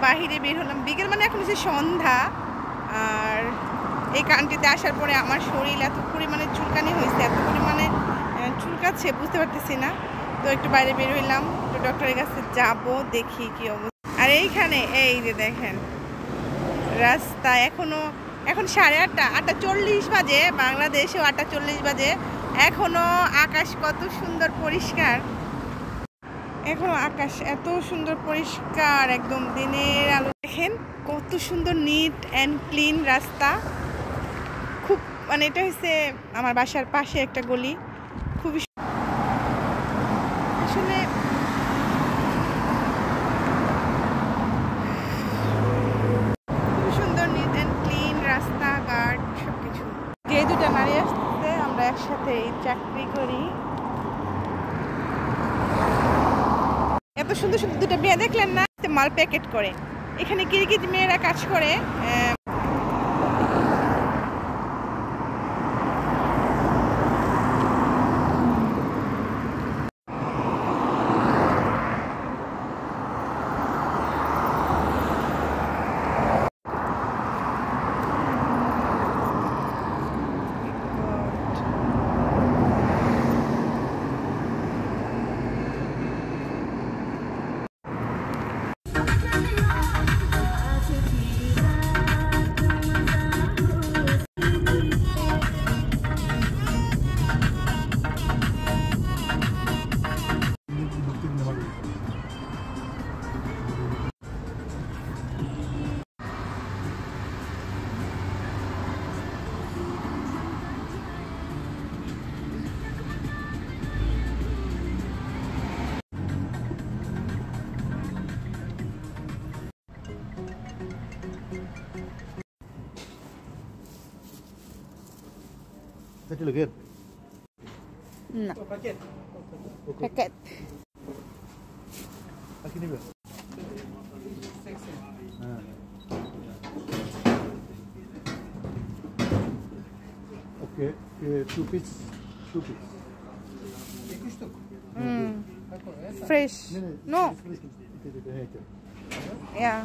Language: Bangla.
বাহিরে বের হলাম, বিকেল মানে এখন হচ্ছে সন্ধ্যা। আর এই কান্ট্রিতে আসার পরে আমার শরীর এত পরিমাণে চুলকানি হয়েছে, এত পরিমাণে চুলকাচ্ছে বুঝতে পারতেছি না। তো একটু বাইরে বের হইলাম, তো ডক্টরের কাছে যাব, দেখি কি অবস্থা। আর এইখানে এই যে দেখেন রাস্তা, এখন 8:30, 8:40 বাজে, বাংলাদেশেও 8:40 বাজে। এখনো আকাশ কত সুন্দর পরিষ্কার, এখনো আকাশ এত সুন্দর পরিষ্কার, একদম দিনের আলো। দেখেন কত সুন্দর নিট অ্যান্ড ক্লিন রাস্তা। খুব মানে এটা হচ্ছে আমার বাসার পাশে একটা গলি, খুবই আসলে খুবই সুন্দর নিট অ্যান্ড ক্লিন রাস্তাঘাট সবকিছু। যে দুটা নারী আসছে, আমরা একসাথে চাকরি করি। এত সুন্দর সুন্দর দুটো মেয়ে দেখলেন না, মাল প্যাকেট করে। এখানে কিরকিজ মেয়েরা কাজ করে। Tadi lagi? No. Paket. Lagi ni ber? Okay, 2 piece. Fresh. No. Yeah.